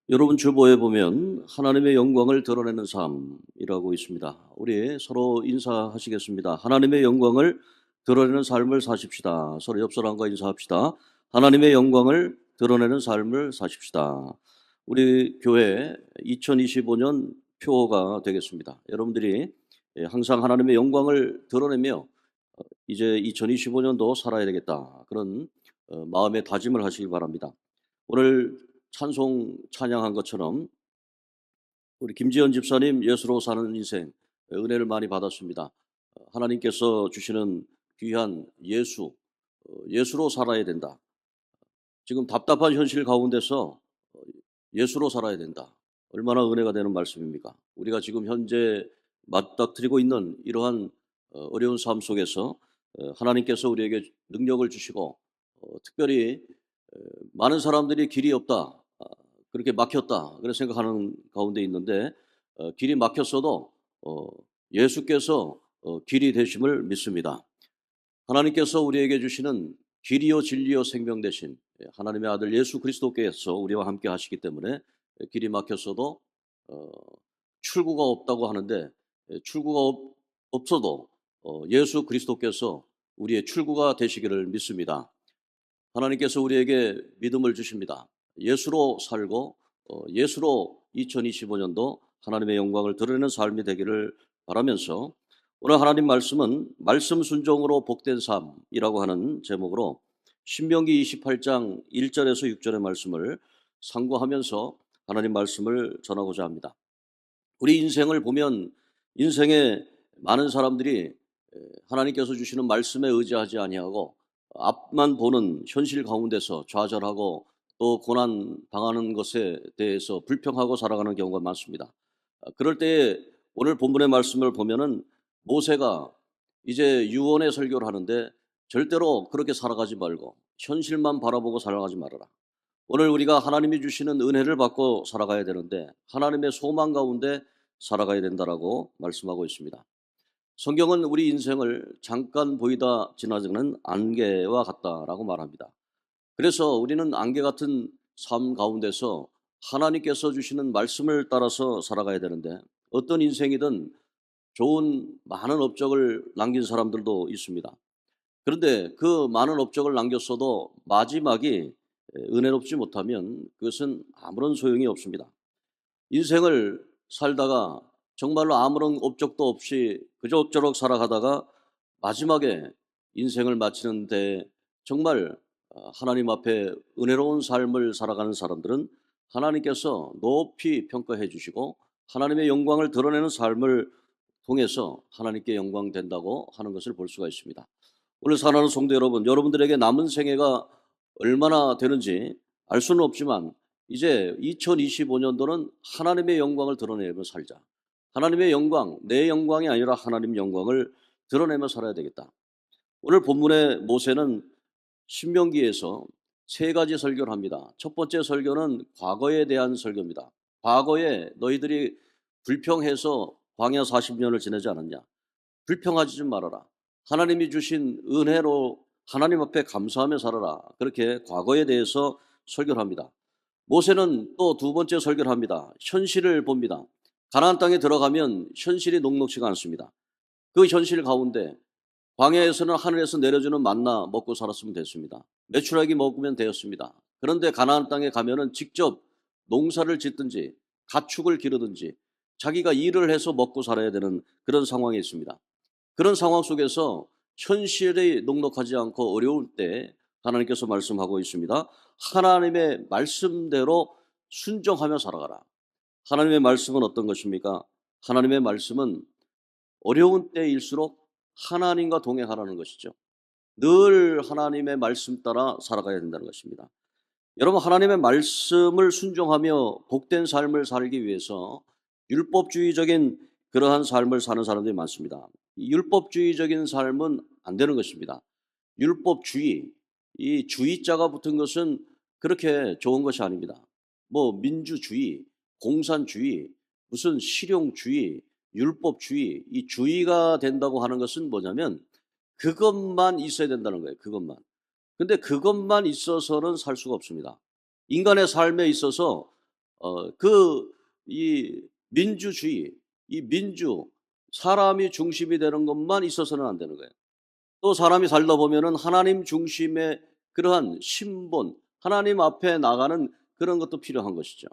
여러분 주보에 보면 하나님의 영광을 드러내는 삶이라고 있습니다. 우리 서로 인사하시겠습니다. 하나님의 영광을 드러내는 삶을 사십시다. 서로 옆 사람과 인사합시다. 하나님의 영광을 드러내는 삶을 사십시다. 우리 교회 2025년 표어가 되겠습니다. 여러분들이 항상 하나님의 영광을 드러내며 이제 2025년도 살아야 되겠다. 그런 마음의 다짐을 하시기 바랍니다. 오늘 찬송 찬양한 것처럼 우리 김지연 집사님 예수로 사는 인생 은혜를 많이 받았습니다. 하나님께서 주시는 귀한 예수로 살아야 된다. 지금 답답한 현실 가운데서 예수로 살아야 된다. 얼마나 은혜가 되는 말씀입니까? 우리가 지금 현재 맞닥뜨리고 있는 이러한 어려운 삶 속에서 하나님께서 우리에게 능력을 주시고 특별히 많은 사람들이 길이 없다, 그렇게 막혔다, 그렇게 생각하는 가운데 있는데 길이 막혔어도 예수께서 길이 되심을 믿습니다. 하나님께서 우리에게 주시는 길이요 진리요 생명 되신 하나님의 아들 예수 그리스도께서 우리와 함께 하시기 때문에 길이 막혔어도 어, 출구가 없다고 하는데 출구가 없어도 예수 그리스도께서 우리의 출구가 되시기를 믿습니다. 하나님께서 우리에게 믿음을 주십니다. 예수로 살고 예수로 2025년도 하나님의 영광을 드러내는 삶이 되기를 바라면서 오늘 하나님 말씀은 말씀 순종으로 복된 삶이라고 하는 제목으로 신명기 28장 1절에서 6절의 말씀을 상고하면서 하나님 말씀을 전하고자 합니다. 우리 인생을 보면 인생에 많은 사람들이 하나님께서 주시는 말씀에 의지하지 아니하고 앞만 보는 현실 가운데서 좌절하고 또 고난 당하는 것에 대해서 불평하고 살아가는 경우가 많습니다. 그럴 때에 오늘 본문의 말씀을 보면은 모세가 이제 유언의 설교를 하는데 절대로 그렇게 살아가지 말고 현실만 바라보고 살아가지 말아라. 오늘 우리가 하나님이 주시는 은혜를 받고 살아가야 되는데 하나님의 소망 가운데 살아가야 된다라고 말씀하고 있습니다. 성경은 우리 인생을 잠깐 보이다 지나가는 안개와 같다라고 말합니다. 그래서 우리는 안개 같은 삶 가운데서 하나님께서 주시는 말씀을 따라서 살아가야 되는데 어떤 인생이든 좋은 많은 업적을 남긴 사람들도 있습니다. 그런데 그 많은 업적을 남겼어도 마지막이 은혜롭지 못하면 그것은 아무런 소용이 없습니다. 인생을 살다가 정말로 아무런 업적도 없이 그럭저럭 살아가다가 마지막에 인생을 마치는데 정말 하나님 앞에 은혜로운 삶을 살아가는 사람들은 하나님께서 높이 평가해 주시고 하나님의 영광을 드러내는 삶을 통해서 하나님께 영광 된다고 하는 것을 볼 수가 있습니다. 오늘 사랑하는 성도 여러분, 여러분들에게 남은 생애가 얼마나 되는지 알 수는 없지만 이제 2025년도는 하나님의 영광을 드러내며 살자. 하나님의 영광, 내 영광이 아니라 하나님 영광을 드러내며 살아야 되겠다. 오늘 본문의 모세는 신명기에서 세 가지 설교를 합니다. 첫 번째 설교는 과거에 대한 설교입니다. 과거에 너희들이 불평해서 광야 40년을 지내지 않았냐? 불평하지 좀 말아라. 하나님이 주신 은혜로 하나님 앞에 감사하며 살아라. 그렇게 과거에 대해서 설교를 합니다. 모세는 또 두 번째 설교를 합니다. 현실을 봅니다. 가나안 땅에 들어가면 현실이 녹록지가 않습니다. 그 현실 가운데 광야에서는 하늘에서 내려주는 만나 먹고 살았으면 됐습니다. 메추라기 먹으면 되었습니다. 그런데 가나안 땅에 가면은 직접 농사를 짓든지 가축을 기르든지 자기가 일을 해서 먹고 살아야 되는 그런 상황이 있습니다. 그런 상황 속에서 현실이 녹록하지 않고 어려울 때 하나님께서 말씀하고 있습니다. 하나님의 말씀대로 순종하며 살아가라. 하나님의 말씀은 어떤 것입니까? 하나님의 말씀은 어려운 때일수록 하나님과 동행하라는 것이죠. 늘 하나님의 말씀 따라 살아가야 된다는 것입니다. 여러분, 하나님의 말씀을 순종하며 복된 삶을 살기 위해서 율법주의적인 그러한 삶을 사는 사람들이 많습니다. 이 율법주의적인 삶은 안 되는 것입니다. 율법주의, 이 주의자가 붙은 것은 그렇게 좋은 것이 아닙니다. 뭐 민주주의, 공산주의, 무슨 실용주의, 율법주의, 이 주의가 된다고 하는 것은 뭐냐면 그것만 있어야 된다는 거예요. 그것만. 근데 그것만 있어서는 살 수가 없습니다. 인간의 삶에 있어서 이 민주주의, 이 민주, 사람이 중심이 되는 것만 있어서는 안 되는 거예요. 또 사람이 살다 보면은 하나님 중심의 그러한 신분, 하나님 앞에 나가는 그런 것도 필요한 것이죠.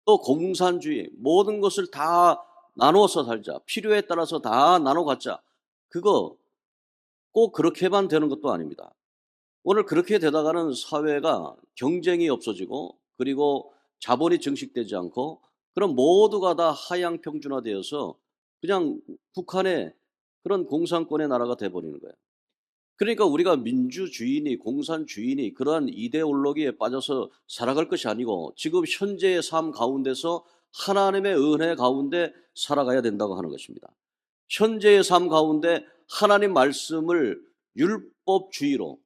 또 공산주의, 모든 것을 다 나누어서 살자. 필요에 따라서 다 나눠 갖자. 그거 꼭 그렇게만 되는 것도 아닙니다. 오늘 그렇게 되다가는 사회가 경쟁이 없어지고, 그리고 자본이 증식되지 않고, 그럼 모두가 다 하향 평준화되어서 그냥 북한의 그런 공산권의 나라가 돼 버리는 거예요. 그러니까 우리가 민주주의니 공산주의니 그러한 이데올로기에 빠져서 살아갈 것이 아니고, 지금 현재의 삶 가운데서 하나님의 은혜 가운데 살아가야 된다고 하는 것입니다. 현재의 삶 가운데 하나님 말씀을 율법주의로,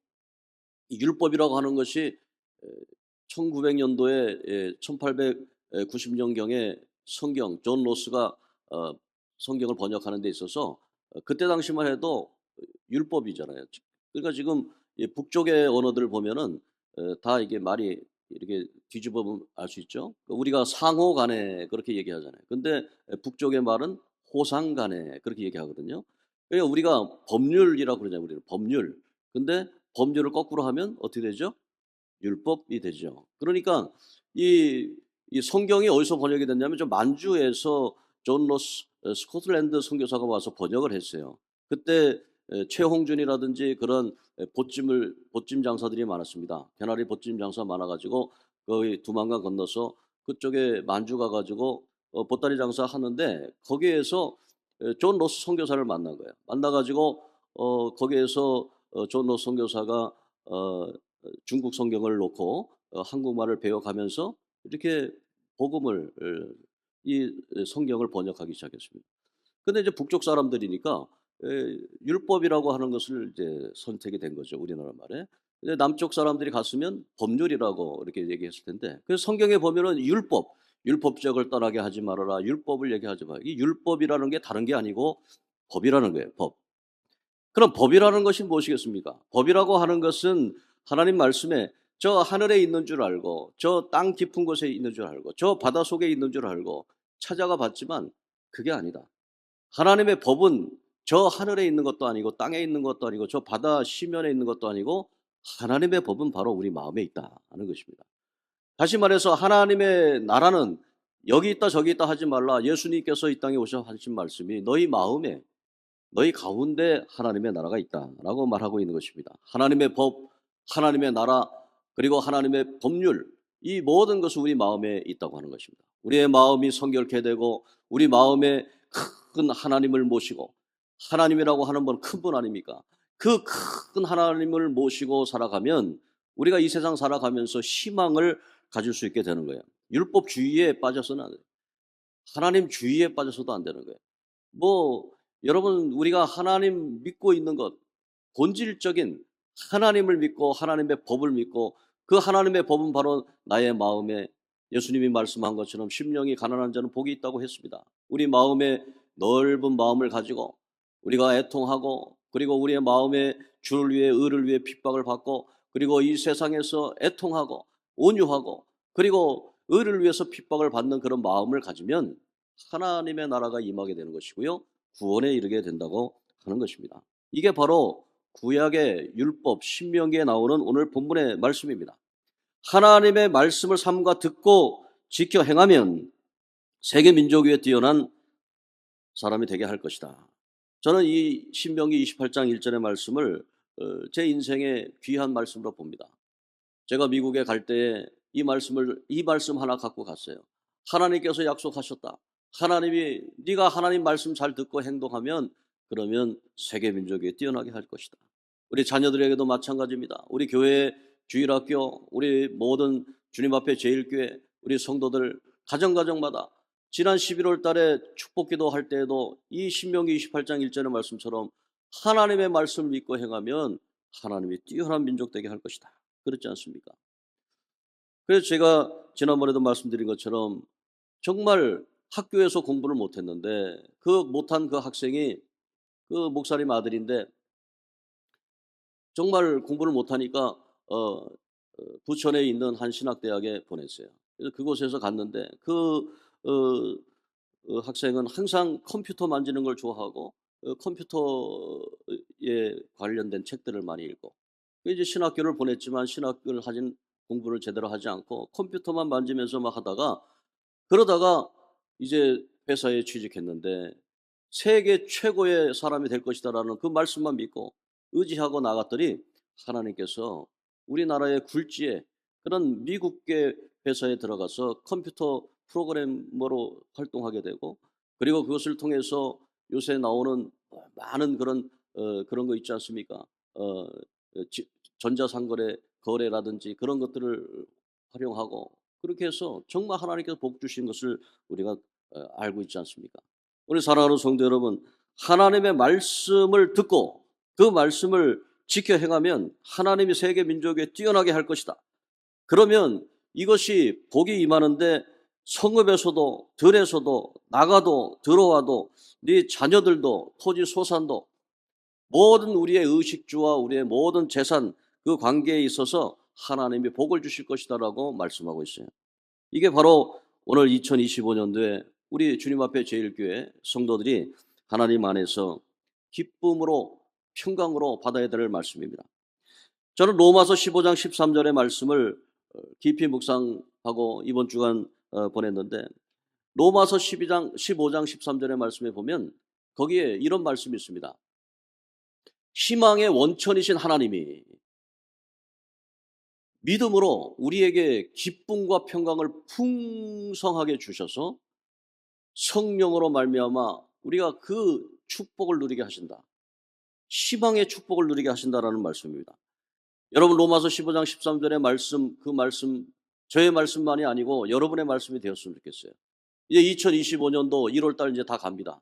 이 율법이라고 하는 것이 1900년도에 1890년경에 성경 존 로스가 성경을 번역하는 데 있어서 그때 당시만 해도 율법이잖아요. 그러니까 지금 이 북쪽의 언어들을 보면은 다 이게 말이 이렇게 뒤집어 보면 알 수 있죠. 우리가 상호 간에 그렇게 얘기하잖아요. 근데 북쪽의 말은 호상 간에 그렇게 얘기하거든요. 그러니까 우리가 법률이라고 그러잖아요, 우리는 법률. 근데 법률을 거꾸로 하면 어떻게 되죠? 율법이 되죠. 그러니까 이 성경이 어디서 번역이 됐냐면 저 만주에서 존 로스 스코틀랜드 선교사가 와서 번역을 했어요. 그때 최홍준이라든지 그런 보찜 장사들이 많았습니다. 개나리 보찜 장사 많아 가지고 거기 두만강 건너서 그쪽에 만주 가 가지고 보따리 장사하는데, 거기에서 존 로스 선교사를 만난 거예요. 만나 가지고 거기에서 존 로스 선교사가 중국 성경을 놓고 한국말을 배워가면서 이렇게 복음을 이 성경을 번역하기 시작했습니다. 근데 이제 북쪽 사람들이니까 율법이라고 하는 것을 이제 선택이 된 거죠, 우리나라 말에. 이제 남쪽 사람들이 갔으면 법률이라고 이렇게 얘기했을 텐데, 그래서 성경에 보면은 율법적을 떠나게 하지 말아라. 율법을 얘기하지 마. 이 율법이라는 게 다른 게 아니고 법이라는 거예요, 법. 그럼 법이라는 것이 무엇이겠습니까? 법이라고 하는 것은 하나님 말씀에 저 하늘에 있는 줄 알고, 저 땅 깊은 곳에 있는 줄 알고, 저 바다 속에 있는 줄 알고 찾아가 봤지만 그게 아니다. 하나님의 법은 저 하늘에 있는 것도 아니고 땅에 있는 것도 아니고 저 바다 시면에 있는 것도 아니고, 하나님의 법은 바로 우리 마음에 있다 하는 것입니다. 다시 말해서 하나님의 나라는 여기 있다 저기 있다 하지 말라. 예수님께서 이 땅에 오셔 하신 말씀이 너희 마음에, 너희 가운데 하나님의 나라가 있다라고 말하고 있는 것입니다. 하나님의 법, 하나님의 나라, 그리고 하나님의 법률, 이 모든 것은 우리 마음에 있다고 하는 것입니다. 우리의 마음이 성결케 되고 우리 마음에 큰 하나님을 모시고, 하나님이라고 하는 분 큰 분 아닙니까? 그 큰 하나님을 모시고 살아가면 우리가 이 세상 살아가면서 희망을 가질 수 있게 되는 거예요. 율법주의에 빠져서는 안 돼요. 하나님 주의에 빠져서도 안 되는 거예요. 뭐 여러분, 우리가 하나님 믿고 있는 것, 본질적인 하나님을 믿고 하나님의 법을 믿고, 그 하나님의 법은 바로 나의 마음에, 예수님이 말씀한 것처럼 심령이 가난한 자는 복이 있다고 했습니다. 우리 마음에 넓은 마음을 가지고 우리가 애통하고, 그리고 우리의 마음에 주를 위해 의를 위해 핍박을 받고, 그리고 이 세상에서 애통하고 온유하고 그리고 의를 위해서 핍박을 받는 그런 마음을 가지면 하나님의 나라가 임하게 되는 것이고요, 구원에 이르게 된다고 하는 것입니다. 이게 바로 구약의 율법 신명기에 나오는 오늘 본문의 말씀입니다. 하나님의 말씀을 삼가 듣고 지켜 행하면 세계 민족 위에 뛰어난 사람이 되게 할 것이다. 저는 이 신명기 28장 1절의 말씀을 제 인생의 귀한 말씀으로 봅니다. 제가 미국에 갈 때에 이 말씀 하나 갖고 갔어요. 하나님께서 약속하셨다. 하나님이 네가 하나님 말씀 잘 듣고 행동하면 그러면 세계 민족이 뛰어나게 할 것이다. 우리 자녀들에게도 마찬가지입니다. 우리 교회 주일학교, 우리 모든 주님 앞에 제일교회, 우리 성도들 가정가정마다 지난 11월 달에 축복기도 할 때에도 이 신명기 28장 1절의 말씀처럼 하나님의 말씀을 믿고 행하면 하나님이 뛰어난 민족 되게 할 것이다. 그렇지 않습니까? 그래서 제가 지난번에도 말씀드린 것처럼 정말 학교에서 공부를 못했는데 그 못한 그 학생이 그 목사님 아들인데, 정말 공부를 못하니까 부천에 있는 한 신학대학에 보냈어요. 그래서 그곳에서 갔는데 어 학생은 항상 컴퓨터 만지는 걸 좋아하고 컴퓨터에 관련된 책들을 많이 읽고 이제 신학교를 보냈지만 신학교를 하진 공부를 제대로 하지 않고 컴퓨터만 만지면서 막 하다가 그러다가 이제 회사에 취직했는데 '세계 최고의 사람이 될 것이다.'라는 그 말씀만 믿고 의지하고 나갔더니 하나님께서 우리나라의 굴지의 그런 미국계 회사에 들어가서 컴퓨터 프로그래머로 활동하게 되고 그리고 그것을 통해서 요새 나오는 많은 그런 거 있지 않습니까? 지 전자상거래 거래라든지 그런 것들을 활용하고 그렇게 해서 정말 하나님께서 복 주신 것을 우리가 알고 있지 않습니까? 우리 사랑하는 성도 여러분, 하나님의 말씀을 듣고 그 말씀을 지켜 행하면 하나님이 세계 민족에 뛰어나게 할 것이다. 그러면 이것이 복이 임하는데 성읍에서도 들에서도 나가도 들어와도 네 자녀들도 토지 소산도 모든 우리의 의식주와 우리의 모든 재산 그 관계에 있어서 하나님이 복을 주실 것이다라고 말씀하고 있어요. 이게 바로 오늘 2025년도에 우리 주님 앞에 제일교회 성도들이 하나님 안에서 기쁨으로 평강으로 받아야 될 말씀입니다. 저는 로마서 15장 13절의 말씀을 깊이 묵상하고 이번 주간 보냈는데 로마서 15장 13절의 말씀에 보면 거기에 이런 말씀이 있습니다. 희망의 원천이신 하나님이 믿음으로 우리에게 기쁨과 평강을 풍성하게 주셔서 성령으로 말미암아 우리가 그 축복을 누리게 하신다. 희망의 축복을 누리게 하신다라는 말씀입니다. 여러분 로마서 15장 13절의 말씀 그 말씀 저의 말씀만이 아니고 여러분의 말씀이 되었으면 좋겠어요. 이제 2025년도 1월 달 이제 다 갑니다.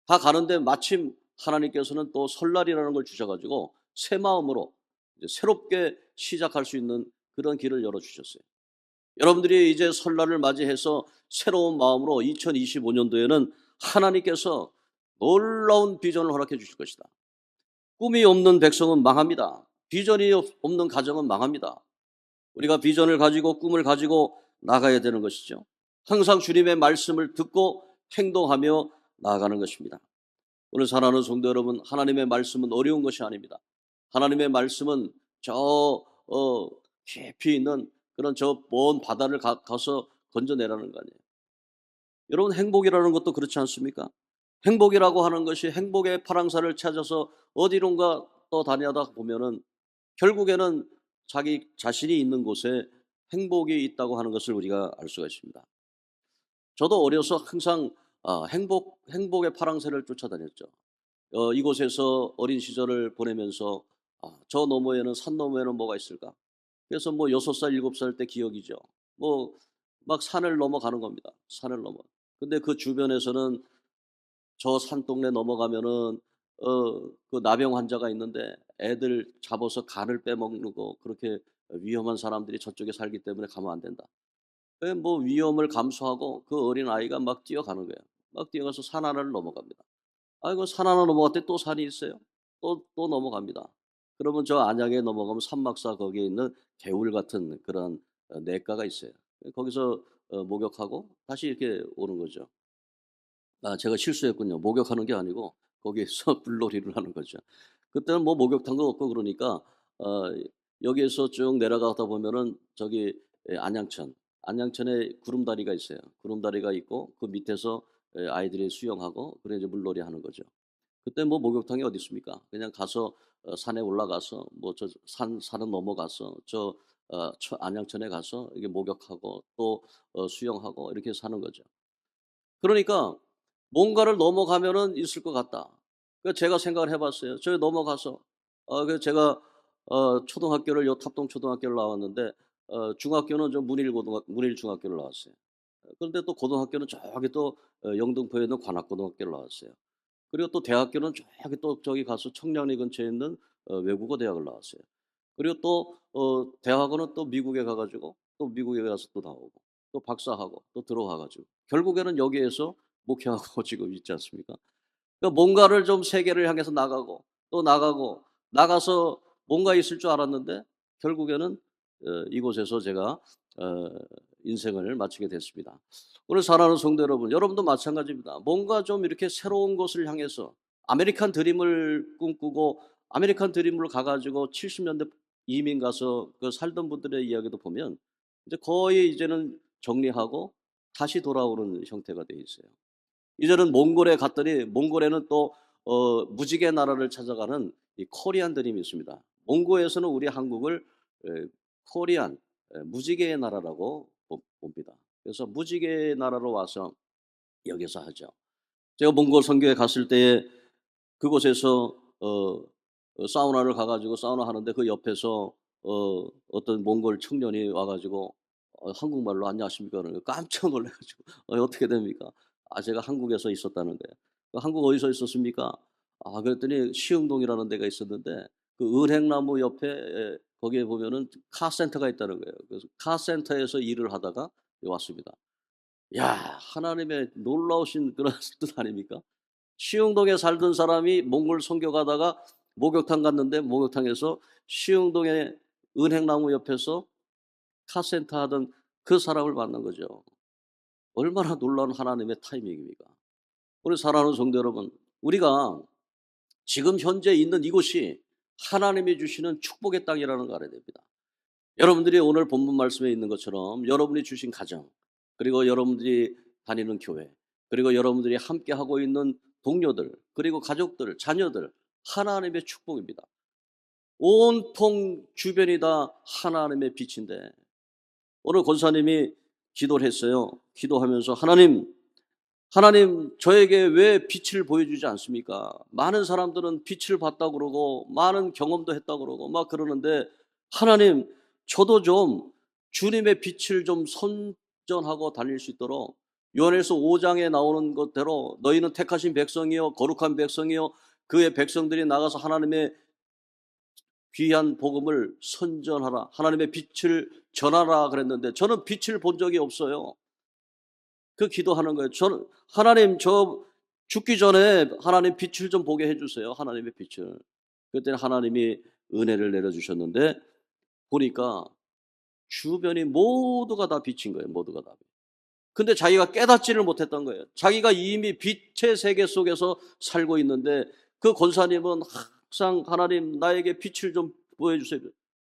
다 가는데 마침 하나님께서는 또 설날이라는 걸 주셔 가지고 새 마음으로 이제 새롭게 시작할 수 있는 그런 길을 열어 주셨어요. 여러분들이 이제 설날을 맞이해서 새로운 마음으로 2025년도에는 하나님께서 놀라운 비전을 허락해 주실 것이다. 꿈이 없는 백성은 망합니다. 비전이 없는 가정은 망합니다. 우리가 비전을 가지고 꿈을 가지고 나가야 되는 것이죠. 항상 주님의 말씀을 듣고 행동하며 나아가는 것입니다. 오늘 사랑하는 성도 여러분, 하나님의 말씀은 어려운 것이 아닙니다. 하나님의 말씀은 깊이 있는 그런 저 먼 바다를 가서 건져내라는 거 아니에요. 여러분 행복이라는 것도 그렇지 않습니까? 행복이라고 하는 것이 행복의 파랑사를 찾아서 어디론가 떠다니다 보면은 결국에는 자기 자신이 있는 곳에 행복이 있다고 하는 것을 우리가 알 수가 있습니다. 저도 어려서 항상 행복의 파랑새를 쫓아다녔죠. 이곳에서 어린 시절을 보내면서 저 너머에는 산 너머에는 뭐가 있을까? 그래서 뭐 6살 7살 때 기억이죠. 뭐 막 산을 넘어가는 겁니다. 산을 넘어. 근데 그 주변에서는 저 산동네 넘어가면은 그 나병 환자가 있는데 애들 잡아서 간을 빼먹는 거 그렇게 위험한 사람들이 저쪽에 살기 때문에 가면 안 된다. 그 뭐 위험을 감수하고 그 어린아이가 막 뛰어가는 거예요. 막 뛰어가서 산 하나를 넘어갑니다. 아이고 산 하나 넘어갔더니 또 산이 있어요. 또 넘어갑니다. 그러면 저 안양에 넘어가면 산막사 거기에 있는 개울 같은 그런 냇가가 있어요. 거기서 목욕하고 다시 이렇게 오는 거죠. 제가 실수했군요. 목욕하는 게 아니고 거기에서 물놀이를 하는 거죠. 그때는 뭐 목욕탕도 없고 그러니까 여기에서 쭉 내려가다 보면은 저기 안양천에 구름다리가 있어요. 구름다리가 있고 그 밑에서 아이들이 수영하고 그래 이제 물놀이 하는 거죠. 그때 뭐 목욕탕이 어디 있습니까? 그냥 가서 산에 올라가서 뭐 저 산은 넘어가서 안양천에 가서 이게 목욕하고 또 수영하고 이렇게 사는 거죠. 그러니까 뭔가를 넘어가면은 있을 것 같다. 제가 생각을 해 봤어요. 저기 넘어가서 제가 초등학교를 요 탑동초등학교를 나왔는데 중학교는 저 문일중학교를 나왔어요. 그런데 또 고등학교는 저기 또 영등포에 있는 관악고등학교를 나왔어요. 그리고 또 대학교는 저기 또 저기 가서 청량리 근처에 있는 외국어 대학을 나왔어요. 그리고 또 대학원은 또 미국에 가 가지고 또 미국에 가서 또 나오고 또 박사하고 또 들어와 가지고 결국에는 여기에서 목회하고 지금 있지 않습니까? 그러니까 뭔가를 좀 세계를 향해서 나가고 또 나가고 나가서 뭔가 있을 줄 알았는데 결국에는 이곳에서 제가 어 인생을 마치게 됐습니다. 오늘 사랑하는 성도 여러분, 여러분도 마찬가지입니다. 뭔가 좀 이렇게 새로운 것을 향해서 아메리칸 드림을 꿈꾸고 아메리칸 드림으로 가가지고 70년대 이민 가서 그 살던 분들의 이야기도 보면 이제 거의 이제는 정리하고 다시 돌아오는 형태가 돼 있어요. 이제는 몽골에 갔더니 몽골에는 또 무지개 나라를 찾아가는 이 코리안 드림이 있습니다. 몽고에서는 우리 한국을 코리안 무지개의 나라라고 봅니다. 그래서 무지개의 나라로 와서 여기서 하죠. 제가 몽골 선교에 갔을 때에 그곳에서 사우나를 가가지고 사우나 하는데 그 옆에서 어떤 몽골 청년이 와가지고 한국말로 안녕하십니까 그러니까 깜짝 놀래가지고 어떻게 됩니까? 아 제가 한국에서 있었다는 거예요. 한국 어디서 있었습니까? 아 그랬더니 시흥동이라는 데가 있었는데 그 은행나무 옆에 거기에 보면은 카센터가 있다는 거예요. 그래서 카센터에서 일을 하다가 왔습니다. 야 하나님의 놀라우신 그런 뜻 아닙니까? 시흥동에 살던 사람이 몽골 선교 가다가 목욕탕 갔는데 목욕탕에서 시흥동의 은행나무 옆에서 카센터 하던 그 사람을 만난 거죠. 얼마나 놀라운 하나님의 타이밍입니까? 우리 사랑하는 성도 여러분, 우리가 지금 현재 있는 이곳이 하나님이 주시는 축복의 땅이라는 걸 알아야 됩니다. 여러분들이 오늘 본문 말씀에 있는 것처럼 여러분이 주신 가정, 그리고 여러분들이 다니는 교회, 그리고 여러분들이 함께 하고 있는 동료들, 그리고 가족들, 자녀들, 하나님의 축복입니다. 온통 주변이 다 하나님의 빛인데 오늘 권사님이 기도를 했어요. 기도하면서 하나님 저에게 왜 빛을 보여주지 않습니까? 많은 사람들은 빛을 봤다고 그러고 많은 경험도 했다고 그러고 막 그러는데 하나님 저도 좀 주님의 빛을 좀 선전하고 다닐 수 있도록 요한일서 5장에 나오는 것대로 너희는 택하신 백성이요 거룩한 백성이요 그의 백성들이 나가서 하나님의 귀한 복음을 선전하라 하나님의 빛을 전하라 그랬는데 저는 빛을 본 적이 없어요. 그 기도하는 거예요. 저는 하나님 저 죽기 전에 하나님 빛을 좀 보게 해주세요. 하나님의 빛을. 그때는 하나님이 은혜를 내려주셨는데 보니까 주변이 모두가 다 빛인 거예요. 모두가 다. 근데 자기가 깨닫지를 못했던 거예요. 자기가 이미 빛의 세계 속에서 살고 있는데 그 권사님은 항상 하나님 나에게 빛을 좀 보여주세요.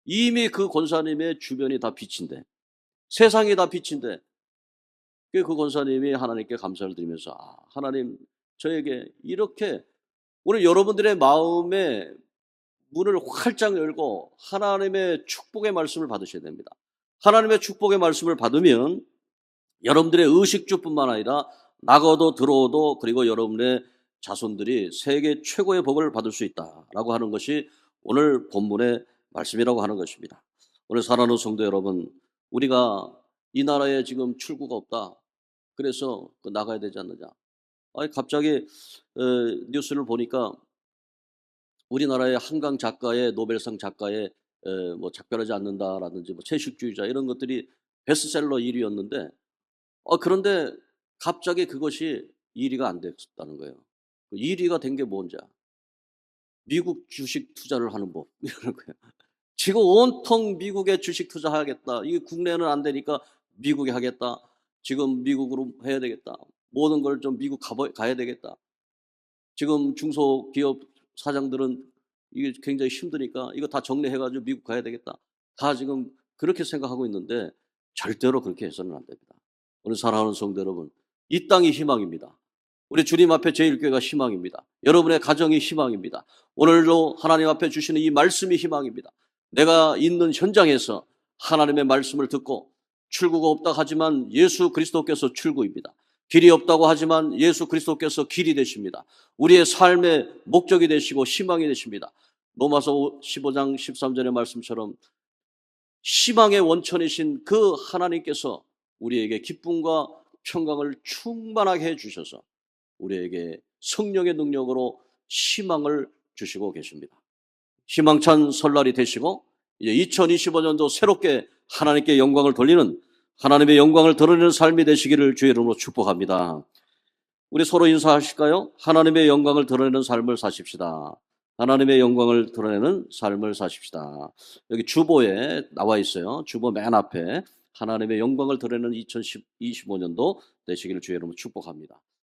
이미 그 권사님의 주변이 다 빛인데 세상이 다 빛인데 그 권사님이 하나님께 감사를 드리면서 하나님 저에게 이렇게 오늘 여러분들의 마음에 문을 활짝 열고 하나님의 축복의 말씀을 받으셔야 됩니다. 하나님의 축복의 말씀을 받으면 여러분들의 의식주뿐만 아니라 나가도 들어오도 그리고 여러분의 자손들이 세계 최고의 복을 받을 수 있다라고 하는 것이 오늘 본문의 말씀이라고 하는 것입니다. 오늘 사랑하는 성도 여러분, 우리가 이 나라에 지금 출구가 없다. 그래서 나가야 되지 않느냐. 갑자기 뉴스를 보니까 우리나라의 한강 작가의 노벨상 작가의 뭐 작별하지 않는다라든지 뭐 채식주의자 이런 것들이 베스트셀러 1위였는데 그런데 갑자기 그것이 1위가 안 됐다는 거예요. 1위가 된 게 뭔지 미국 주식 투자를 하는 법 이러는 거예요. 지금 온통 미국에 주식 투자하겠다. 이게 국내는 안 되니까 미국에 하겠다. 지금 미국으로 해야 되겠다. 모든 걸 좀 미국 가야 되겠다. 지금 중소기업 사장들은 이게 굉장히 힘드니까 이거 다 정리해가지고 미국 가야 되겠다. 다 지금 그렇게 생각하고 있는데 절대로 그렇게 해서는 안 됩니다. 오늘 사랑하는 성도 여러분, 이 땅이 희망입니다. 우리 주님 앞에 제1교회가 희망입니다. 여러분의 가정이 희망입니다. 오늘도 하나님 앞에 주시는 이 말씀이 희망입니다. 내가 있는 현장에서 하나님의 말씀을 듣고 출구가 없다 하지만 예수 그리스도께서 출구입니다. 길이 없다고 하지만 예수 그리스도께서 길이 되십니다. 우리의 삶의 목적이 되시고 희망이 되십니다. 로마서 15장 13절의 말씀처럼 희망의 원천이신 그 하나님께서 우리에게 기쁨과 평강을 충만하게 해주셔서 우리에게 성령의 능력으로 희망을 주시고 계십니다. 희망찬 설날이 되시고 이제 2025년도 새롭게 하나님께 영광을 돌리는 하나님의 영광을 드러내는 삶이 되시기를 주의 이름으로 축복합니다. 우리 서로 인사하실까요? 하나님의 영광을 드러내는 삶을 사십시다. 하나님의 영광을 드러내는 삶을 사십시다. 여기 주보에 나와 있어요. 주보 맨 앞에 하나님의 영광을 드러내는 2025년도 되시기를 주의 이름으로 축복합니다.